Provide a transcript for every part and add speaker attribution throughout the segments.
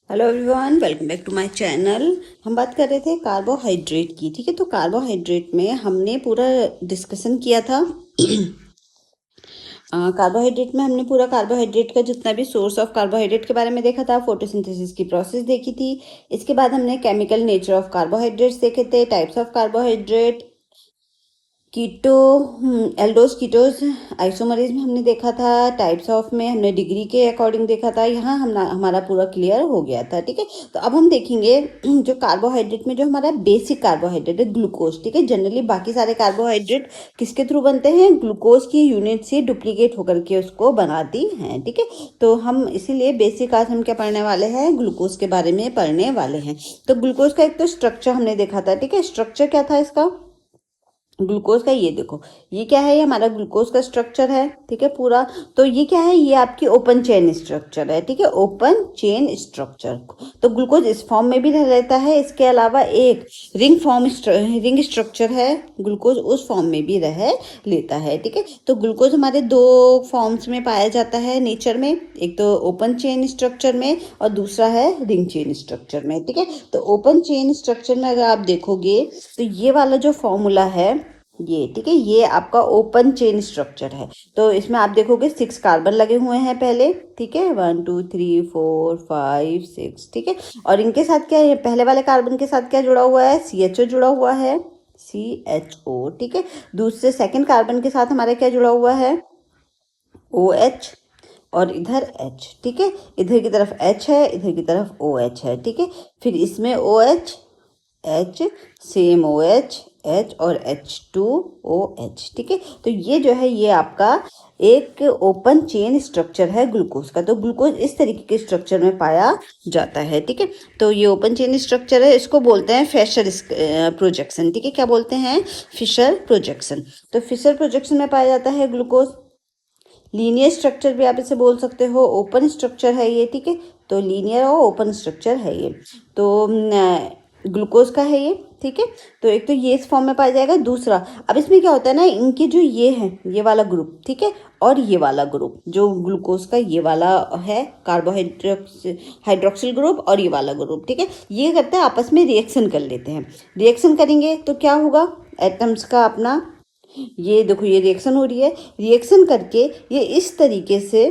Speaker 1: Hello everyone, welcome back to my channel. हम बात कर रहे थे कार्बोहाइड्रेट की। ठीक है, तो कार्बोहाइड्रेट में हमने पूरा डिस्कशन किया था। कार्बोहाइड्रेट में हमने पूरा कार्बोहाइड्रेट का जितना भी सोर्स ऑफ कार्बोहाइड्रेट के बारे में देखा था, फोटोसिंथेसिस की प्रोसेस देखी थी। इसके बाद हमने केमिकल नेचर ऑफ कार्बोहाइड्रेट्स देखे थे, types of carbohydrate, keto, aldose ketose, isomerism हमने देखा था। टाइप्स ऑफ में हमने डिग्री के अकॉर्डिंग देखा था। यहाँ हम हमारा पूरा क्लियर हो गया था। ठीक है, तो अब हम देखेंगे जो कार्बोहाइड्रेट में जो हमारा बेसिक कार्बोहाइड्रेट है ग्लूकोज। ठीक है, जनरली बाकी सारे कार्बोहाइड्रेट किसके थ्रू बनते हैं? ग्लूकोज की यूनिट से डुप्लीकेट होकर के उसको बनाती हैं। ठीक है, तो हम इसीलिए बेसिक आज हम क्या पढ़ने वाले हैं? ग्लूकोज के बारे में पढ़ने वाले हैं। तो ग्लूकोज का एक तो स्ट्रक्चर हमने देखा था। ठीक है, स्ट्रक्चर क्या था इसका? ग्लूकोज का ये देखो, ये क्या है? ये हमारा ग्लूकोज का स्ट्रक्चर है। ठीक है, पूरा। तो ये क्या है? ये आपकी ओपन चेन स्ट्रक्चर है। ठीक है, ओपन चेन स्ट्रक्चर। तो ग्लूकोज इस फॉर्म में भी रह लेता है। इसके अलावा एक रिंग स्ट्रक्चर है, ग्लूकोज उस फॉर्म में भी रह लेता है। ठीक है, तो ग्लूकोज हमारे दो फॉर्म्स में पाया जाता है नेचर में, एक तो ओपन चेन स्ट्रक्चर में और दूसरा है रिंग चेन स्ट्रक्चर में। ठीक है, तो ओपन चेन स्ट्रक्चर में अगर आप देखोगे तो ये वाला जो फॉर्मूला है ये, ठीक है, ये आपका ओपन चेन स्ट्रक्चर है। तो इसमें आप देखोगे 6 कार्बन लगे हुए हैं पहले। ठीक है, 1 2 3 4 5 6। ठीक है, और इनके साथ क्या है? पहले वाले कार्बन के साथ क्या जुड़ा हुआ है? CHO जुड़ा हुआ है, CHO। ठीक है, दूसरे सेकंड कार्बन के साथ हमारा क्या जुड़ा हुआ है? OH, और इधर H। ठीक है, इधर की तरफ H है, इधर की तरफ OH है। ठीक है, फिर इसमें OH H, same OH H और H2OH। ठीक है, तो ये जो है ये आपका एक ओपन चेन स्ट्रक्चर है ग्लूकोज का। तो ग्लूकोज इस तरीके के स्ट्रक्चर में पाया जाता है। ठीक है, तो ये ओपन चेन स्ट्रक्चर है, इसको बोलते हैं फिशर प्रोजेक्शन। ठीक है, क्या बोलते हैं? Fischer projection. तो फिशर प्रोजेक्शन में पाया जाता है ग्लूकोज। लीनियर स्ट्रक्चर भी आप इसे बोल सकते हो, ओपन स्ट्रक्चर है ये। ठीक है, तो लीनियर और ओपन स्ट्रक्चर है ये। तो ग्लूकोज का है ये। ठीक है, तो एक तो ये इस फॉर्म में पाया जाएगा। दूसरा, अब इसमें क्या होता है ना, इनके जो ये है, ये वाला ग्रुप, ठीक है, और ये वाला ग्रुप जो ग्लूकोज का ये वाला है, हाइड्रोक्सिल ग्रुप, और ये वाला ग्रुप, ठीक है, ये करते हैं आपस में रिएक्शन कर लेते हैं। रिएक्शन करेंगे तो क्या होगा? एटम्स का अपना ये देखो, ये रिएक्शन हो रही है। रिएक्शन करके ये इस तरीके से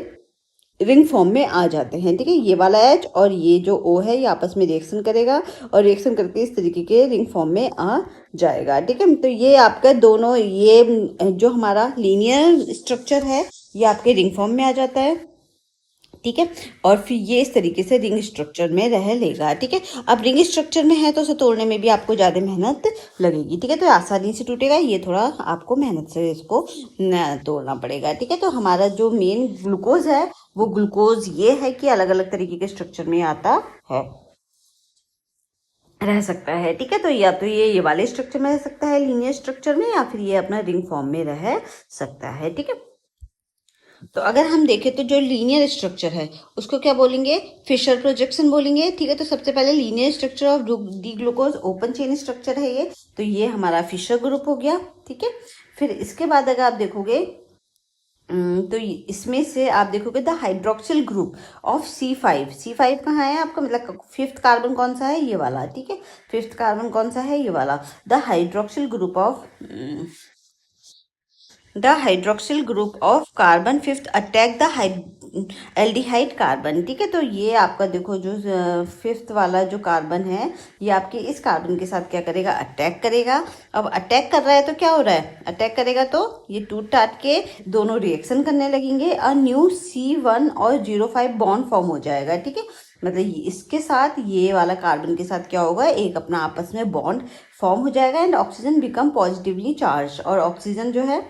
Speaker 1: रिंग फॉर्म में आ जाते हैं। ठीक है, ये वाला H और ये जो O है ये आपस में रिएक्शन करेगा और रिएक्शन करके इस तरीके के रिंग फॉर्म में आ जाएगा। ठीक है, तो ये आपका दोनों, ये जो हमारा लीनियर स्ट्रक्चर है ये आपके रिंग फॉर्म में आ जाता है। ठीक है, और फिर ये इस तरीके से रिंग स्ट्रक्चर में रह लेगा। ठीक है, अब रिंग स्ट्रक्चर में है तो उसे तोड़ने में भी आपको ज़्यादा मेहनत लगेगी। ठीक है, तो आसानी से टूटेगा, ये थोड़ा आपको मेहनत से इसको तोड़ना पड़ेगा। ठीक है, तो हमारा जो मेन ग्लूकोज है वो ग्लूकोज ये है कि अलग अलग तरीके के स्ट्रक्चर में आता है, रह सकता है। ठीक है, तो या तो ये वाले स्ट्रक्चर में रह सकता है, लीनियर स्ट्रक्चर में, या फिर ये अपना रिंग फॉर्म में रह सकता है। ठीक है, तो अगर हम देखें तो जो लीनियर स्ट्रक्चर है उसको क्या बोलेंगे? फिशर प्रोजेक्शन बोलेंगे। ठीक है, तो सबसे पहले linear structure of D glucose open chain structure है ये, तो ये हमारा फिशर ग्रुप हो गया। ठीक है, फिर इसके बाद अगर आप देखोगे तो इसमें से आप देखोगे the hydroxyl group of C5। C5 कहाँ है आपका? मतलब फिफ्थ कार्बन कौन सा है? ये वाला। ठीक है, फिफ्थ कार्बन कौन सा है? ये वाला। The hydroxyl group of carbon fifth attack the aldehyde carbon. ठीक है, तो ये आपका देखो जो फिफ्थ वाला जो कार्बन है ये आपके इस कार्बन के साथ क्या करेगा? अटैक करेगा। अब अटैक कर रहा है तो क्या हो रहा है? अटैक करेगा तो ये टूट टाट के दोनों रिएक्शन करने लगेंगे और न्यू C1 और 05 बॉन्ड फॉर्म हो जाएगा। ठीक है, मतलब इसके साथ ये वाला कार्बन के साथ क्या होगा? एक अपना आपस में बॉन्ड फॉर्म हो जाएगा and oxygen become positively charge. और ऑक्सीजन जो है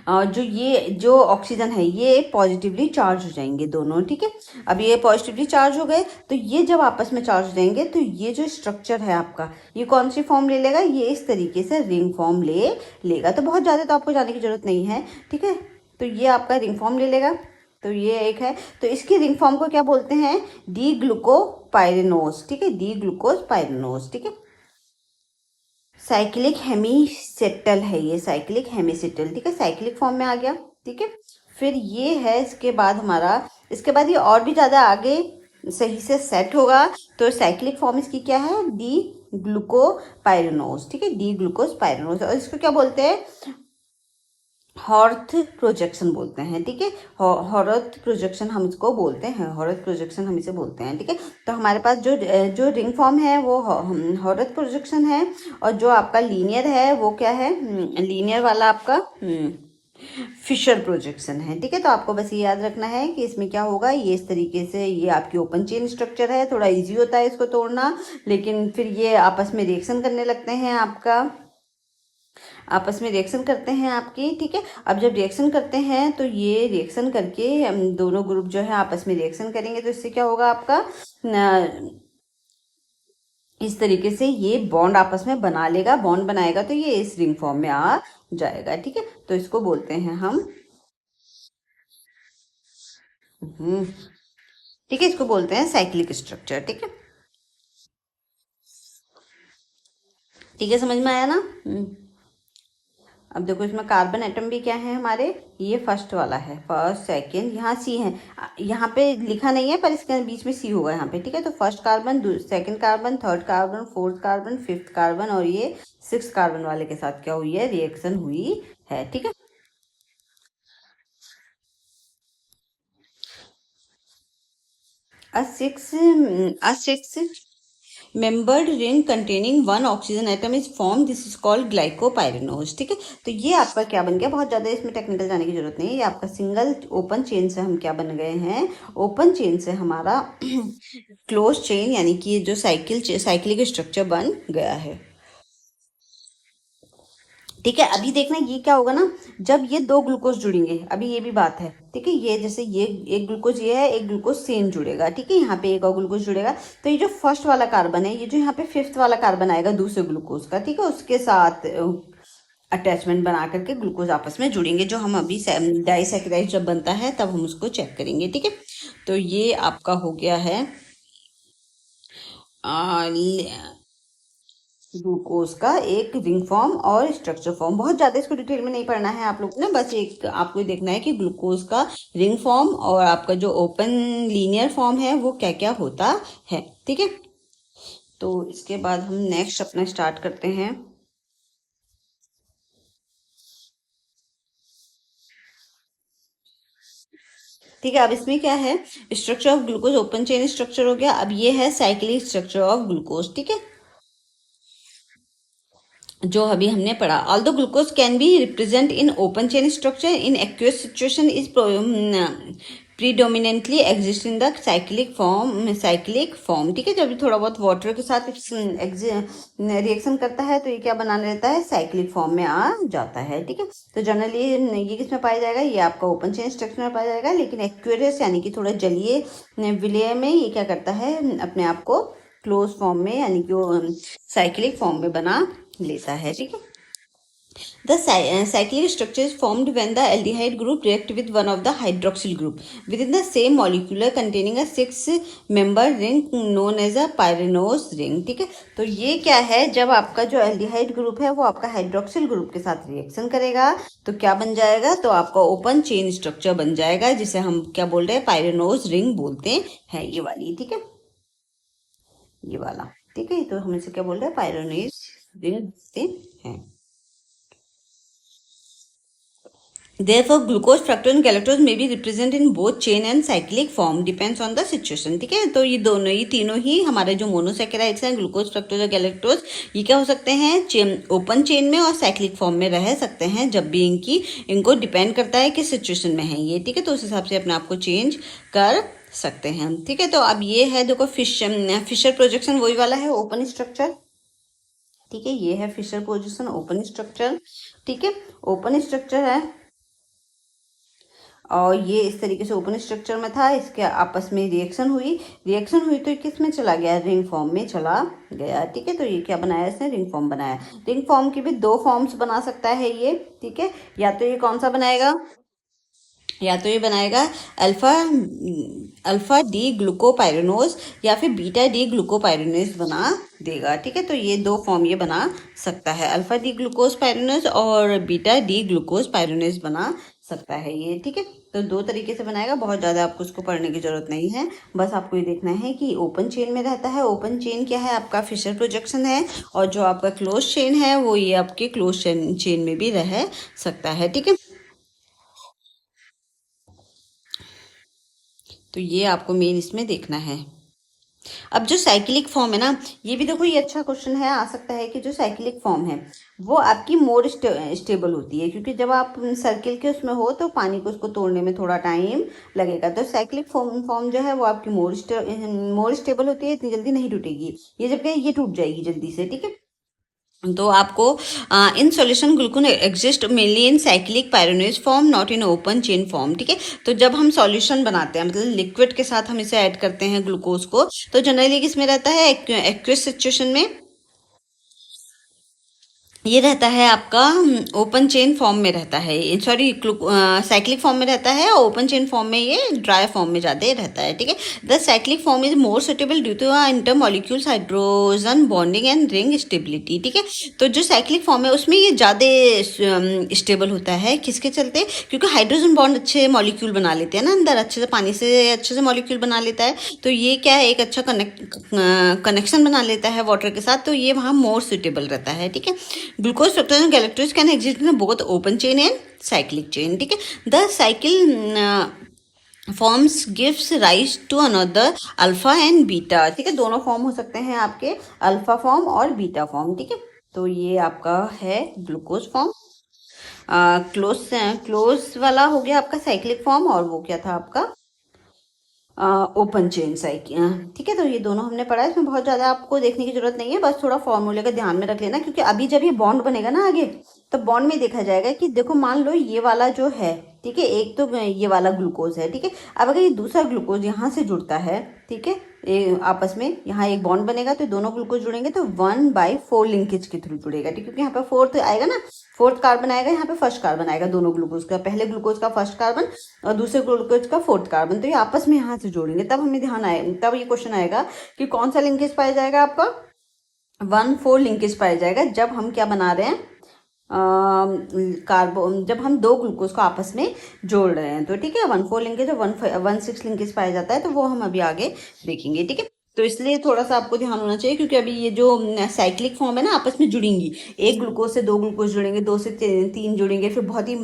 Speaker 1: जो ऑक्सीजन है ये पॉजिटिवली चार्ज हो जाएंगे दोनों। ठीक है, अब ये पॉजिटिवली चार्ज हो गए तो ये जब आपस में चार्ज हो जाएंगे तो ये जो स्ट्रक्चर है आपका ये कौन सी फॉर्म ले लेगा? ये इस तरीके से रिंग फॉर्म ले लेगा। तो बहुत ज़्यादा तो आपको जाने की जरूरत नहीं है। ठीक है, तो ये आपका रिंग फॉर्म ले लेगा। तो ये एक है, तो इसकी रिंग फॉर्म को क्या बोलते हैं? D glucopyranose. ठीक है, डी ग्लूकोपाइरेनोज। ठीक है, साइक्लिक हेमीसेटल है ये, साइक्लिक हेमीसेटल। ठीक है, साइक्लिक फॉर्म में आ गया। ठीक है, फिर ये है इसके बाद हमारा, इसके बाद ये और भी ज़्यादा आगे सही से सेट होगा। तो साइक्लिक फॉर्म इसकी क्या है, डी ग्लूकोपाइरेनोज, ठीक है, डी ग्लूकोपाइरेनोज। और इसको क्या बोलते हैं, हॉर्थ प्रोजेक्शन बोलते हैं, ठीक है, हॉर्थ प्रोजेक्शन हम इसको बोलते हैं, हॉर्थ प्रोजेक्शन हम इसे बोलते हैं, ठीक है। तो हमारे पास जो जो रिंग फॉर्म है वो हॉर्थ प्रोजेक्शन है, और जो आपका लीनियर है वो क्या है, लीनियर वाला आपका फिशर प्रोजेक्शन है, ठीक है। तो आपको बस ये याद रखना है कि इसमें क्या होगा, ये इस तरीके से, ये आपकी ओपन चेन स्ट्रक्चर है, थोड़ा इजी होता है इसको तोड़ना, लेकिन फिर ये आपस में रिएक्शन करने लगते हैं, आपस में रिएक्शन करते हैं आपकी, ठीक है। अब जब रिएक्शन करते हैं तो ये रिएक्शन करके हम दोनों ग्रुप जो है आपस में रिएक्शन करेंगे, तो इससे क्या होगा आपका इस तरीके से ये बॉन्ड आपस में बना लेगा, बॉन्ड बनाएगा, तो ये इस रिंग फॉर्म में आ जाएगा, ठीक है। तो इसको बोलते हैं हम ठीक है, इसको बोलते हैं साइक्लिक स्ट्रक्चर, ठीक है। ठीक है, समझ में आया ना। अब देखो इसमें कार्बन एटम भी क्या है हमारे, ये फर्स्ट वाला है, फर्स्ट सेकंड, यहाँ सी है, यहाँ पे लिखा नहीं है पर इसके बीच में सी होगा यहाँ पे, ठीक है। तो first carbon, second carbon, third carbon, fourth carbon, fifth carbon, और ये सिक्स कार्बन वाले के साथ क्या हुई है, रिएक्शन हुई है, ठीक है। a six membered ring containing one oxygen atom is formed, this is called glycopyranose, ठीक है। तो ये आपका क्या बन गया, बहुत ज़्यादा इसमें टेक्निकल जाने की जरूरत नहीं है, ये आपका सिंगल ओपन चेन से हम क्या बन गए हैं, ओपन चेन से हमारा क्लोज चेन, यानी कि जो साइक्लिक स्ट्रक्चर बन गया है, ठीक है। अभी देखना ये क्या होगा ना, जब ये दो ग्लूकोज जुड़ेंगे, अभी ये भी बात है, ठीक है, ये जैसे ये एक ग्लूकोज ये है, एक ग्लूकोज सेम जुड़ेगा, ठीक है, यहाँ पे एक और ग्लूकोज जुड़ेगा, तो ये जो फर्स्ट वाला कार्बन है, ये जो यहाँ पे फिफ्थ वाला कार्बन आएगा दूसरे ग्लूकोज का, ठीक है, उसके साथ अटैचमेंट बना करके ग्लूकोज आपस में जुड़ेंगे, जो हम अभी डाइसैकेराइड जब बनता है तब हम उसको चेक करेंगे, ठीक है। तो ये आपका हो गया है ग्लूकोज का एक रिंग फॉर्म और स्ट्रक्चर फॉर्म। बहुत ज़्यादा इसको डिटेल में नहीं पढ़ना है आप लोग ने, बस एक आपको देखना है कि ग्लूकोज का रिंग फॉर्म और आपका जो ओपन लीनियर फॉर्म है वो क्या क्या होता है, ठीक है। तो इसके बाद हम नेक्स्ट अपना स्टार्ट करते हैं। ठीक है, अब इसमें क्या है, structure of glucose open chain structure हो गया, अब ये है साइक्लिक स्ट्रक्चर ऑफ ग्लूकोज, ठीक है, जो अभी हमने पढ़ा। Although glucose can be represent in open chain structure in aqueous situation is predominantly exist in the cyclic form, ठीक है। जब थोड़ा बहुत वाटर के साथ रिएक्शन करता है तो ये क्या बना लेता है, साइक्लिक फॉर्म में आ जाता है, ठीक है। तो जनरली ये किस में पाया जाएगा, ये आपका ओपन चेन स्ट्रक्चर में पाया जाएगा, लेकिन एक्वेरियस यानी कि थोड़ा जलीय विलय में ये क्या करता है, अपने आप को क्लोज फॉर्म में यानी कि साइक्लिक फॉर्म में बना लेता है, ठीक है। The cyclic structure is formed when the aldehyde group react with one of the hydroxyl group within the same molecule containing a six-member ring known as a pyranose ring, ठीक है। तो ये क्या है, जब आपका जो एल्डिहाइड ग्रुप है वो आपका हाइड्रोक्सिल ग्रुप के साथ रिएक्शन करेगा तो क्या बन जाएगा, तो आपका ओपन चेन स्ट्रक्चर बन जाएगा, जिसे हम क्या बोल रहे हैं, पायरेनोज रिंग बोलते हैं, ये वाली, ठीक है, ये वाला, ठीक है। तो हम इसे क्या बोल रहे हैं, पायरेनोज रिंग बोलते हैं। Therefore, glucose, fructose and galactose may be represented in both chain and cyclic form, depends on the situation, ठीक है। तो ये दोनों, ये तीनों ही हमारे जो मोनोसैकेराइड्स हैं, ग्लूकोज, फ्रक्टोज और गैलेक्टोज, ये क्या हो सकते हैं, ओपन चेन में और साइक्लिक फॉर्म में रह सकते हैं, जब भी इनको डिपेंड करता है किस सिचुएशन में है ये, ठीक है। तो उस हिसाब से अपने आप को चेंज कर सकते हैं, ठीक है। तो अब ये है, देखो फिशर प्रोजेक्शन वही वाला है, ओपन स्ट्रक्चर, ठीक है, ये है फिशर प्रोजेक्शन ओपन स्ट्रक्चर, ठीक है, ओपन स्ट्रक्चर है, और ये इस तरीके से ओपन स्ट्रक्चर में था, इसके आपस में रिएक्शन हुई तो किस में चला गया, रिंग फॉर्म में चला गया, ठीक है। तो ये क्या बनाया, इसने रिंग फॉर्म बनाया। रिंग फॉर्म की भी दो फॉर्म्स बना सकता है ये, ठीक है, या तो ये कौन सा बनाएगा, या तो ये बनाएगा अल्फा डी ग्लूकोपाइरेनोज या फिर बीटा डी ग्लूकोपाइरेनोज बना देगा, ठीक है। तो ये दो फॉर्म ये बना सकता है, अल्फा डी ग्लूकोज पाइरेनोज और बीटा डी ग्लूकोज पाइरेनोज बना सकता है ये, ठीक है। तो दो तरीके से बनाएगा, बहुत ज़्यादा आपको उसको पढ़ने की जरूरत नहीं है, बस आपको ये देखना है कि ओपन चेन में रहता है। ओपन चेन क्या है, आपका फिशर प्रोजेक्शन है, और जो आपका क्लोज चेन है वो ये आपके क्लोज चेन में भी रह सकता है, ठीक है। तो ये आपको मेन इसमें देखना है। अब जो साइक्लिक फॉर्म है ना, ये भी देखो, ये अच्छा क्वेश्चन है, आ सकता है कि जो साइक्लिक फॉर्म है वो आपकी मोर स्टेबल होती है, क्योंकि जब आप सर्किल के उसमें हो तो पानी को उसको तोड़ने में थोड़ा टाइम लगेगा। तो साइक्लिक फॉर्म जो है वो आपकी मोर स्टेबल होती है, इतनी जल्दी नहीं टूटेगी। ये जब ये टूट जाएगी जल्दी से, ठीक है। तो आपको in solution glucose exist mainly in cyclic pyranose form, not in open chain form, ठीक है। तो जब हम सॉल्यूशन बनाते हैं, मतलब लिक्विड के साथ हम इसे ऐड करते हैं ग्लूकोज को, तो जनरली किसमें रहता है, एक्वियस सिचुएशन में ये रहता है आपका ओपन चेन फॉर्म में रहता है, सॉरी साइक्लिक फॉर्म में रहता है, और ओपन चेन फॉर्म में ये ड्राई फॉर्म में ज़्यादा रहता है, ठीक है। The cyclic form is more suitable due to inter molecules hydrogen bonding and ring stability, ठीक है। तो जो साइक्लिक फॉर्म है उसमें ये ज़्यादा स्टेबल होता है, किसके चलते, क्योंकि हाइड्रोजन बॉन्ड अच्छे मॉलिक्यूल बना लेते हैं ना अंदर, अच्छे से पानी से अच्छे से मॉलिक्यूल बना लेता है, तो ये क्या है, एक अच्छा कनेक्शन बना लेता है वाटर के साथ, तो ये वहाँ मोर सुटेबल रहता है, ठीक है। Glucose fructose and galactose can exist in both open chain and cyclic chain, ठीक है। The cycle forms gives rise to another alpha and beta, ठीक है। दोनों फॉर्म हो सकते हैं आपके, अल्फा फॉर्म और बीटा फॉर्म, ठीक है। तो ये आपका है ग्लूकोज फॉर्म। क्लोज क्लोज वाला हो गया आपका साइक्लिक फॉर्म, और वो क्या था आपका ओपन चेन साइकिल, ठीक है। तो ये दोनों हमने पढ़ा है, इसमें बहुत ज़्यादा आपको देखने की जरूरत नहीं है, बस थोड़ा फॉर्मूले का ध्यान में रख लेना, क्योंकि अभी जब ये बॉन्ड बनेगा ना आगे, तो बॉन्ड में देखा जाएगा कि देखो, मान लो ये वाला जो है, ठीक है, एक तो ये वाला ग्लूकोज है, ठीक है। अब अगर ये दूसरा ग्लूकोज यहाँ से जुड़ता है, ठीक है, ये आपस में यहाँ एक बॉन्ड बनेगा, तो दोनों ग्लूकोज जुड़ेंगे तो 1/4 लिंकेज के थ्रू जुड़ेगा, ठीक है, क्योंकि यहाँ पे फोर्थ आएगा ना, फोर्थ कार्बन आएगा, यहाँ पे फर्स्ट कार्बन आएगा, दोनों ग्लूकोज का, पहले ग्लूकोज का फर्स्ट कार्बन और दूसरे ग्लूकोज का फोर्थ कार्बन, तो ये आपस में यहाँ से जोड़ेंगे, तब हमें ध्यान आए, तब ये क्वेश्चन आएगा कि कौन सा लिंकेज पाया जाएगा आपका, 1/4 लिंकेज पाया जाएगा, जब हम क्या बना रहे हैं, कार्बन, जब हम दो ग्लूकोज को आपस में जोड़ रहे हैं, तो ठीक है, 1/4 लिंकेज और 1/6 लिंकेज पाया जाता है, तो वो हम अभी आगे देखेंगे, ठीक है। तो इसलिए थोड़ा सा आपको ध्यान होना चाहिए, क्योंकि अभी ये जो साइक्लिक फॉर्म है ना, आपस में जुड़ेंगी, एक ग्लूकोज से दो ग्लूकोज जुड़ेंगे, दो से तीन जुड़ेंगे, फिर बहुत ही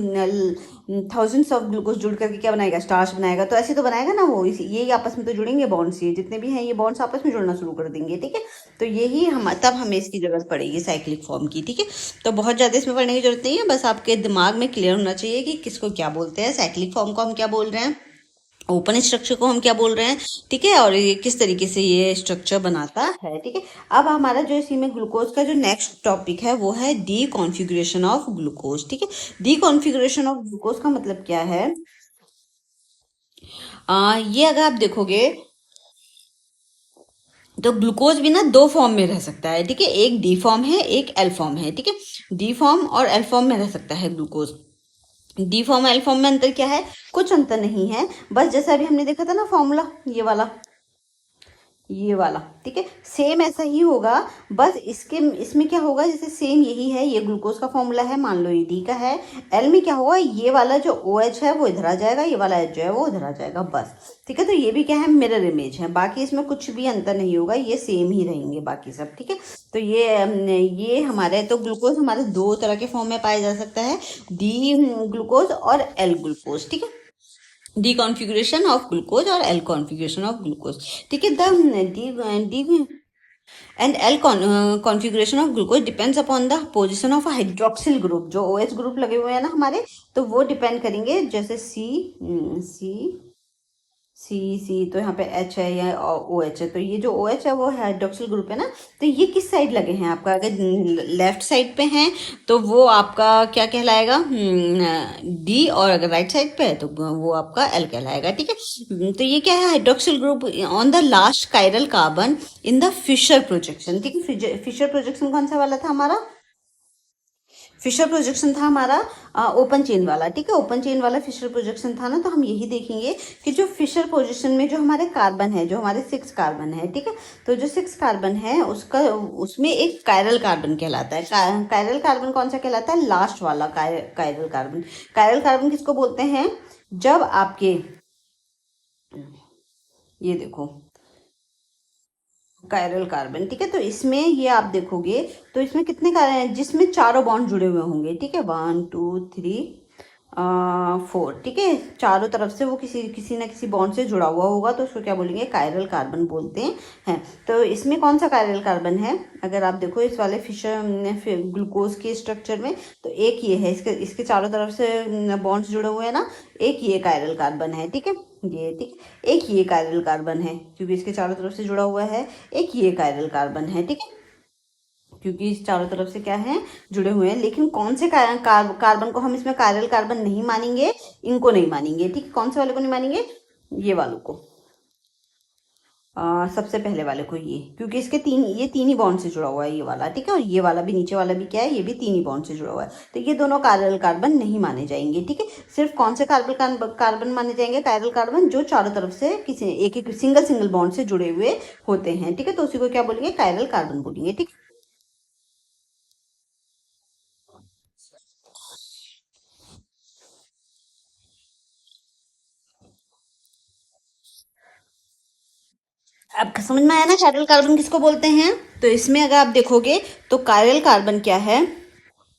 Speaker 1: थाउजेंड्स ऑफ ग्लूकोज जुड़ करके क्या बनाएगा, स्टार्च बनाएगा, तो ऐसे तो बनाएगा ना वो, इसी ये आपस में तो जुड़ेंगे बॉन्ड्स, ये जितने भी हैं ये बॉन्ड्स आपस में जुड़ना शुरू कर देंगे, ठीक है। तो यही हम, तब हमें इसकी जरूरत पड़ेगी साइक्लिक फॉर्म की, ठीक है। तो बहुत ज़्यादा इसमें पढ़ने की जरूरत नहीं है, बस आपके दिमाग में क्लियर होना चाहिए कि किसको क्या बोलते हैं, साइक्लिक फॉर्म को हम क्या बोल रहे हैं, ओपन स्ट्रक्चर को हम क्या बोल रहे हैं, ठीक है, और ये किस तरीके से ये स्ट्रक्चर बनाता है, ठीक है। अब हमारा जो इसी में ग्लूकोज का जो नेक्स्ट टॉपिक है वो है डी कॉन्फ़िगरेशन ऑफ ग्लूकोज, ठीक है। डी कॉन्फ़िगरेशन ऑफ ग्लूकोज का मतलब क्या है, ये अगर आप देखोगे तो ग्लूकोज भी ना दो फॉर्म में रह सकता है, ठीक है, एक डी फॉर्म है, एक एल फॉर्म है, ठीक है। डी फॉर्म और एल फॉर्म में रह सकता है glucose. D form L form में अंतर क्या है, कुछ अंतर नहीं है, बस जैसा अभी हमने देखा था ना फॉर्मूला, ये वाला, ठीक है, सेम ऐसा ही होगा, बस इसके इसमें क्या होगा, जैसे सेम यही है, ये ग्लूकोज का फॉर्मूला है, मान लो ये डी का है, एल में क्या होगा, ये वाला जो ओ एच है वो इधर आ जाएगा, ये वाला एच जो है वो उधर आ जाएगा, बस, ठीक है। तो ये भी क्या है, मिरर इमेज है, बाकी इसमें कुछ भी अंतर नहीं होगा, ये सेम ही रहेंगे बाकी सब, ठीक है। तो ये हमारे, तो ग्लूकोज हमारे दो तरह के फॉर्म में पाया जा सकता है, डी ग्लूकोज और एल ग्लूकोज, ठीक है। डी कॉन्फ़िगरेशन ऑफ ग्लूकोज और एल कॉन्फ़िगरेशन ऑफ ग्लूकोज, ठीक है। D and L configuration of glucose depends upon the position of hydroxyl group, जो ओ एच ग्रुप लगे हुए हैं ना हमारे, तो वो डिपेंड करेंगे, जैसे सी सी तो यहाँ पे एच है या ओ एच है, तो ये जो ओ एच है वो हाइड्रोक्सिल ग्रुप है ना, तो ये किस साइड लगे हैं आपका, अगर लेफ्ट साइड पे हैं तो वो आपका क्या कहलाएगा, डी, और अगर राइट साइड पे है तो वो आपका एल कहलाएगा, ठीक है। तो ये क्या है, hydroxyl group on the last chiral carbon in the Fischer projection, ठीक है। फिशर प्रोजेक्शन कौन सा वाला था हमारा, फिशर प्रोजेक्शन था हमारा ओपन चेन वाला, ठीक है। ओपन चेन वाला फिशर प्रोजेक्शन था ना, तो हम यही देखेंगे कि जो फिशर प्रोजेक्शन में जो हमारे कार्बन है, जो हमारे 6 कार्बन है, ठीक है, तो जो 6 कार्बन है उसका उसमें एक कायरल कार्बन कहलाता है। कायरल कार्बन कौन सा कहलाता है? लास्ट वाला कायरल कार्बन। कायरल कार्बन किसको बोलते हैं? जब आपके, ये देखो कायरल कार्बन, ठीक है, तो इसमें ये आप देखोगे तो इसमें कितने कार्बन हैं? जिसमें चारों बॉन्ड जुड़े हुए होंगे, ठीक है, 1 2 3 4, ठीक है, चारों तरफ से वो किसी किसी ना किसी बॉन्ड से जुड़ा हुआ होगा, तो उसको क्या बोलेंगे? कायरल कार्बन बोलते हैं। तो इसमें कौन सा कायरल कार्बन है? अगर आप देखो इस वाले फिशर ग्लूकोज के स्ट्रक्चर में, तो एक ये है, इसके इसके चारों तरफ से बॉन्ड्स जुड़े हुए हैं ना, एक ये कायरल कार्बन है, ठीक है, ये, ठीक, एक ये कायरल कार्बन है क्योंकि इसके चारों तरफ से जुड़ा हुआ है। एक ये कायरल कार्बन है, ठीक है, क्योंकि इस चारों तरफ से क्या है? जुड़े हुए हैं। लेकिन कौन से कार्बन को हम इसमें कायरल कार्बन नहीं मानेंगे? इनको नहीं मानेंगे, ठीक है। कौन से वाले को नहीं मानेंगे? ये वालों को, सबसे पहले वाले को, ये, क्योंकि इसके ये तीन ही बॉन्ड से जुड़ा हुआ है, ये वाला, ठीक है, और ये वाला भी, नीचे वाला भी क्या है? ये भी तीन ही बॉन्ड से जुड़ा हुआ है, तो ये दोनों कायरल कार्बन नहीं माने जाएंगे, ठीक है। सिर्फ कौन से कार्बन माने जाएंगे? कायरल कार्बन जो चारों तरफ से किसी एक एक सिंगल बॉन्ड से जुड़े हुए होते हैं, ठीक है, तो उसी को क्या बोलेंगे? कायरल कार्बन बोलेंगे, ठीक है। अब समझ में आया ना कायरल कार्बन किसको बोलते हैं? तो इसमें अगर आप देखोगे तो कायरल कार्बन क्या है,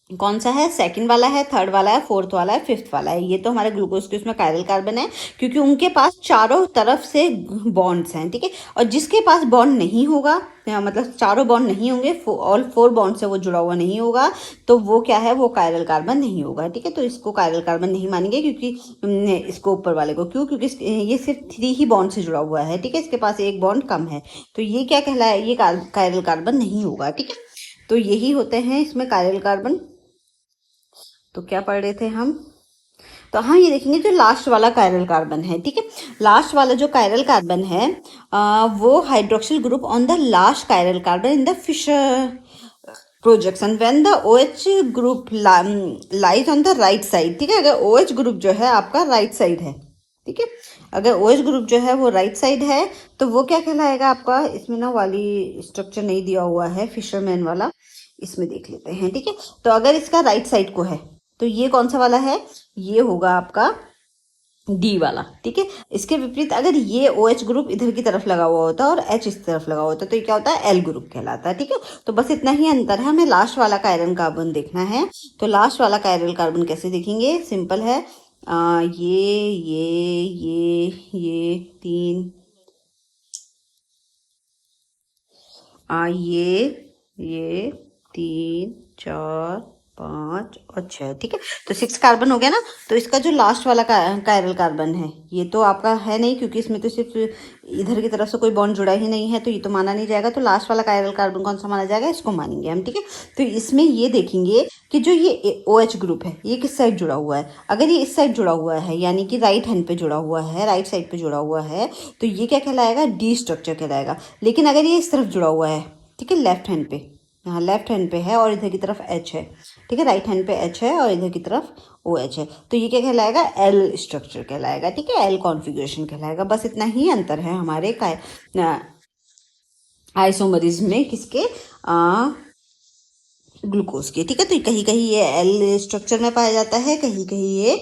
Speaker 1: कौन सा है? सेकंड वाला है, थर्ड वाला है, फोर्थ वाला है, फिफ्थ वाला है। ये तो हमारे ग्लूकोज के उसमें कायरल कार्बन है, क्योंकि उनके पास चारों तरफ से बॉन्ड्स हैं, ठीक है। और जिसके पास बॉन्ड नहीं होगा, मतलब चारों बॉन्ड नहीं होंगे, ऑल 4 बॉन्ड से वो जुड़ा हुआ नहीं होगा, तो वो क्या है? वो कायरल कार्बन नहीं होगा, ठीक है। तो इसको कायरल कार्बन नहीं मानेंगे, क्योंकि इसको ऊपर वाले को, क्यों? क्योंकि ये सिर्फ 3 ही बॉन्ड से जुड़ा हुआ है, ठीक है, इसके पास एक बॉन्ड कम है, तो ये क्या कहलाए? ये कायरल कार्बन नहीं होगा, ठीक है। तो यही होते हैं इसमें कायरल कार्बन। तो क्या पढ़ रहे थे हम? तो हाँ, ये देखेंगे जो लास्ट वाला कायरल कार्बन है, ठीक है, लास्ट वाला जो कायरल कार्बन है, वो hydroxyl group on the last chiral carbon in the Fischer projection when the OH group lies on the right side, ठीक है। अगर OH ग्रुप जो है आपका राइट साइड है, ठीक है, अगर OH ग्रुप जो है वो राइट साइड है, तो वो क्या कहलाएगा आपका? इसमें ना वाली स्ट्रक्चर नहीं दिया हुआ है, फिशरमैन वाला, इसमें देख लेते हैं, ठीक है। तो अगर इसका राइट साइड को है, तो ये कौन सा वाला है? ये होगा आपका डी वाला, ठीक है। इसके विपरीत अगर ये OH ग्रुप इधर की तरफ लगा हुआ होता और H इस तरफ लगा हुआ होता, तो ये क्या होता है? एल ग्रुप कहलाता है, ठीक है। तो बस इतना ही अंतर है, हमें लास्ट वाला कायरल कार्बन देखना है। तो लास्ट वाला कायरल कार्बन कैसे देखेंगे? सिंपल है, ये 3, ये 3 4 5 और 6, ठीक है, तो 6 कार्बन हो गया ना। तो इसका जो लास्ट वाला कायरल कार्बन है, ये तो आपका है नहीं, क्योंकि इसमें तो सिर्फ इधर की तरफ से कोई बॉन्ड जुड़ा ही नहीं है, तो ये तो माना नहीं जाएगा। तो लास्ट वाला कायरल कार्बन कौन सा माना जाएगा? इसको मानेंगे हम, ठीक है। तो इसमें ये देखेंगे कि जो ये OH ग्रुप है, ये किस साइड जुड़ा हुआ है। अगर ये इस साइड जुड़ा हुआ है, यानी कि राइट हैंड पे जुड़ा हुआ है, राइट साइड पे जुड़ा हुआ है, तो ये क्या कहलाएगा? डी स्ट्रक्चर कहलाएगा। लेकिन अगर ये इस तरफ जुड़ा हुआ है, ठीक है, लेफ्ट हैंड पे, यहाँ लेफ्ट हैंड पे है और इधर की तरफ H है, ठीक है, राइट हैंड पे H है और इधर की तरफ OH है, तो ये क्या कहलाएगा? एल स्ट्रक्चर कहलाएगा, ठीक है, एल कॉन्फ़िगरेशन कहलाएगा। बस इतना ही अंतर है हमारे आइसोमरिज्म में, किसके? ग्लूकोज के, ठीक है। तो कहीं कहीं ये एल स्ट्रक्चर में पाया जाता है, कहीं कहीं ये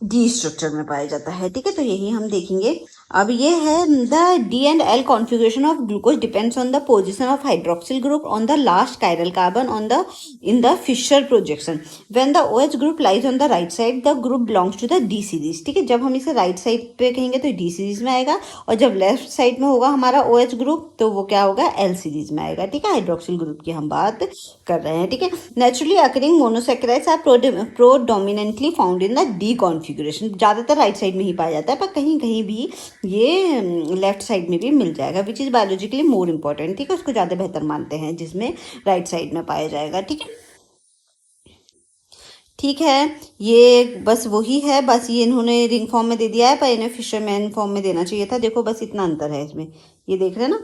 Speaker 1: डी स्ट्रक्चर में पाया जाता है, ठीक है। तो यही हम देखेंगे। अब ये है the D and L configuration of glucose depends on the position of hydroxyl group on the last chiral carbon on the in the Fischer projection when the OH group lies on the right side the group belongs to the D series, ठीक है। जब हम इसे right side पे कहेंगे तो D series में आएगा, और जब लेफ्ट साइड में होगा हमारा OH ग्रुप, तो वो क्या होगा? एल सीरीज में आएगा, ठीक है। हाइड्रोक्सिल ग्रुप की हम बात कर रहे हैं, ठीक है। Naturally occurring monosaccharides are predominantly found in the D configuration, ज़्यादातर राइट साइड में ही पाया जाता है, पर कहीं कहीं भी ये लेफ्ट साइड में भी मिल जाएगा, which is biologically more important, ठीक है, उसको ज़्यादा बेहतर मानते हैं जिसमें राइट साइड में पाया जाएगा, ठीक है। ठीक है, ये बस वही है, बस ये इन्होंने रिंग फॉर्म में दे दिया है, पर इन्हें फिशरमैन फॉर्म में देना चाहिए था। देखो बस इतना अंतर है इसमें, ये देख रहे हैं ना।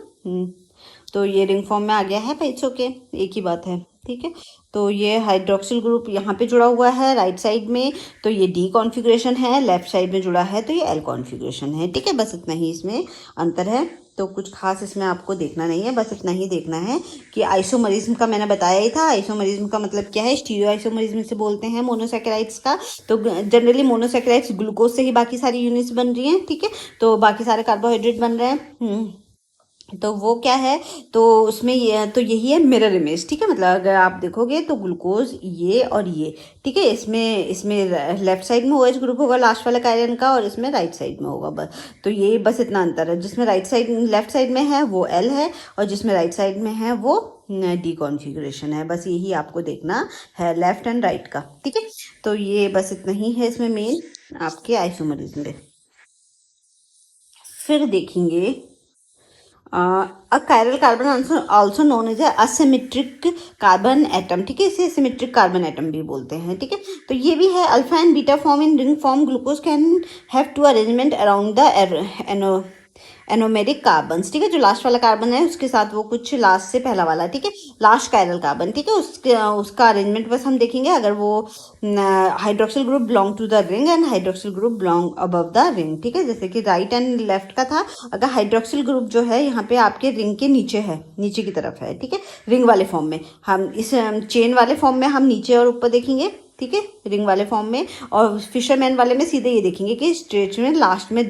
Speaker 1: तो ये रिंग फॉर्म में आ गया है, पर इट्स ओके, एक ही बात है। ठीक है। तो ये हाइड्रोक्सिल ग्रुप यहाँ पे जुड़ा हुआ है राइट साइड में, तो ये डी कॉन्फ़िगरेशन है, लेफ्ट साइड में जुड़ा है तो ये एल कॉन्फ़िगरेशन है। ठीक है, बस इतना ही इसमें अंतर है, तो कुछ खास इसमें आपको देखना नहीं है, बस इतना ही देखना है कि आइसोमरिज्म का मैंने बताया ही था। आइसोमरिज्म का मतलब क्या है, स्टीरियो आइसोमरिज्म से बोलते हैं मोनोसैकेराइड्स का। तो जनरली मोनोसैकेराइड्स ग्लूकोज से ही बाकी सारी यूनिट्स बन रही हैं। ठीक है, तो बाकी सारे कार्बोहाइड्रेट बन रहे हैं। तो वो क्या है, तो उसमें ये तो यही है मिरर इमेज। ठीक है, मतलब अगर आप देखोगे तो ग्लूकोज ये और ये, ठीक है, इसमें इसमें लेफ्ट साइड में OH ग्रुप होगा लास्ट वाला आयरन का, और इसमें राइट साइड में होगा बस। तो ये बस इतना अंतर है, जिसमें राइट साइड लेफ्ट साइड में है वो एल है, और जिसमें राइट साइड में है वो डी कॉन्फ़िगरेशन है। बस यही आपको देखना है लेफ्ट एंड राइट का। ठीक है, तो ये बस इतना ही है इसमें मेन आपके आइसोमरिज्म में। फिर देखेंगे a chiral carbon also known as a asymmetric carbon atom। ठीक है, इसे सिमेट्रिक कार्बन एटम भी बोलते हैं। ठीक है, तो ये भी है alpha and beta form in ring form. Glucose can have two arrangement around the anomeric carbons. ठीक है, जो लास्ट वाला कार्बन है उसके साथ वो कुछ लास्ट से पहला वाला, ठीक है, लास्ट कायरल कार्बन। ठीक है, उसका अरेंजमेंट बस हम देखेंगे। अगर वो hydroxyl group belong to the ring and hydroxyl group belong above the ring. ठीक है, जैसे कि राइट एंड लेफ्ट का था। अगर हाइड्रोक्सिल ग्रुप जो है यहाँ पे आपके रिंग के नीचे है, नीचे की तरफ है, ठीक है, रिंग वाले फॉर्म में। हम इस चेन वाले फॉर्म में हम नीचे और ऊपर देखेंगे, ठीक है, रिंग वाले फॉर्म में। और फिशरमैन वाले में सीधे ये देखेंगे कि स्ट्रेच में लास्ट में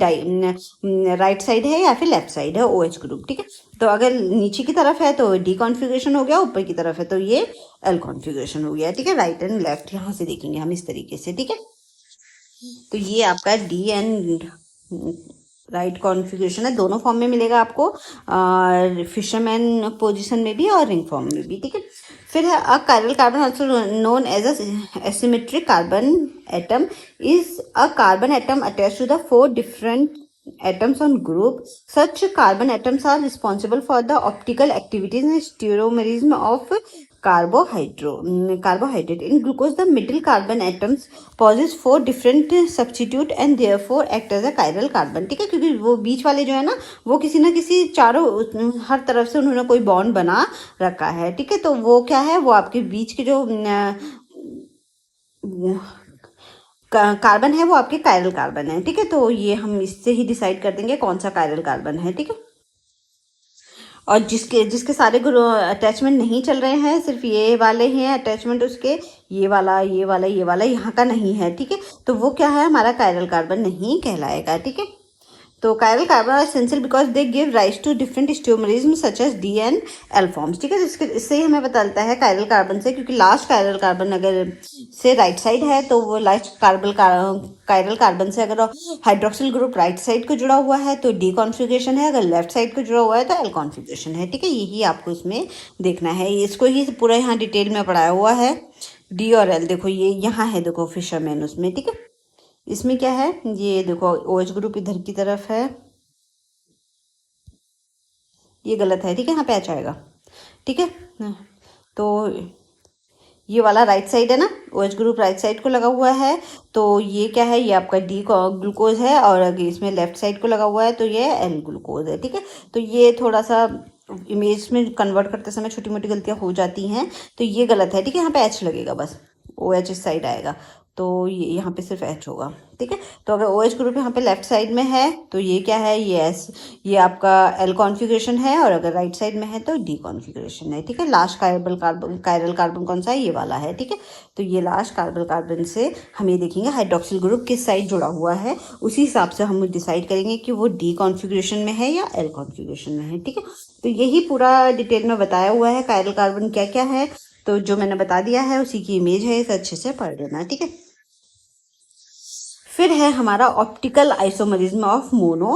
Speaker 1: राइट साइड है या फिर लेफ्ट साइड है OH ग्रुप। ठीक है, तो अगर नीचे की तरफ है तो डी कॉन्फ़िगरेशन हो गया, ऊपर की तरफ है तो ये एल कॉन्फ़िगरेशन हो गया। ठीक है, राइट एंड लेफ्ट यहाँ से देखेंगे हम इस तरीके से। ठीक है, तो ये आपका डी एंड राइट कॉन्फ़िगरेशन है, दोनों फॉर्म में मिलेगा आपको, और फिशरमैन पोजीशन में भी और रिंग फॉर्म में भी। ठीक है, फिर है अ chiral carbon also known as a asymmetric carbon atom is a carbon atom attached to the 4 different atoms on group. Such carbon atoms are responsible for the optical activities and stereomerism of carbohydrate. In glucose, the middle carbon atoms possess 4 different substitute and therefore act as a chiral carbon। ठीक है, क्योंकि वो बीच वाले जो है ना, वो किसी ना किसी चारों हर तरफ से उन्होंने कोई बॉन्ड बना रखा है। ठीक है, तो वो क्या है, वो आपके बीच के जो कार्बन है वो आपके कायरल कार्बन है। ठीक है, तो ये हम इससे ही डिसाइड कर देंगे कौन सा कायरल कार्बन है। ठीक है, और जिसके जिसके सारे अटैचमेंट नहीं चल रहे हैं, सिर्फ ये वाले हैं अटैचमेंट उसके, ये वाला ये वाला ये वाला यहाँ का नहीं है। ठीक है, तो वो क्या है, हमारा कायरल कार्बन नहीं कहलाएगा। ठीक है, तो chiral carbon are essential because they give rise to different stereoisomerism such as D and L forms. ठीक है, तो इससे ही हमें बताता है कायरल कार्बन से, क्योंकि लास्ट कायरल कार्बन अगर से राइट साइड है तो वो लास्ट कायरल कार्बन से अगर हाइड्रोक्सिल ग्रुप राइट साइड को जुड़ा हुआ है तो डी कॉन्फ़िगरेशन है, अगर लेफ्ट साइड को जुड़ा हुआ है तो एल कॉन्फ़िगरेशन है। ठीक है, यही आपको इसमें देखना है, इसको ही पूरा यहाँ डिटेल में पढ़ाया हुआ है। डी और एल देखो, ये यहाँ है, देखो फिशरमैन उसमें। ठीक है, इसमें क्या है, ये देखो OH ग्रुप इधर की तरफ है, ये गलत है। ठीक है, यहाँ पे H आएगा। ठीक है, तो ये वाला राइट साइड है ना, OH ग्रुप राइट साइड को लगा हुआ है, तो ये क्या है, ये आपका डी ग्लूकोज है, और अगर इसमें लेफ्ट साइड को लगा हुआ है तो ये एल ग्लूकोज है। ठीक है, तो ये थोड़ा सा इमेज में कन्वर्ट करते समय छोटी मोटी गलतियाँ हो जाती हैं, तो ये गलत है। ठीक है, यहाँ पे H लगेगा, बस OH इस साइड आएगा, तो ये यहाँ पे सिर्फ H होगा। ठीक है, तो अगर OH ग्रुप यहाँ पे लेफ्ट साइड में है तो ये क्या है, ये S, ये आपका एल कॉन्फ़िगरेशन है, और अगर राइट साइड में है तो डी कॉन्फ़िगरेशन है। ठीक है, लास्ट कायरल कार्बन कौन सा है, ये वाला है। ठीक है, तो ये लास्ट कार्बन से हम ये देखेंगे हाइड्रोक्सिल ग्रुप किस साइड जुड़ा हुआ है, उसी हिसाब से हम डिसाइड करेंगे कि वो डी कॉन्फ़िगरेशन में है या एल कॉन्फ़िगरेशन में है। ठीक है, तो यही पूरा डिटेल में बताया हुआ है कायरल कार्बन क्या क्या है, तो जो मैंने बता दिया है उसी की इमेज है, इसे अच्छे से पढ़ लेना। ठीक है, फिर है हमारा ऑप्टिकल आइसोमरिज्म ऑफ मोनो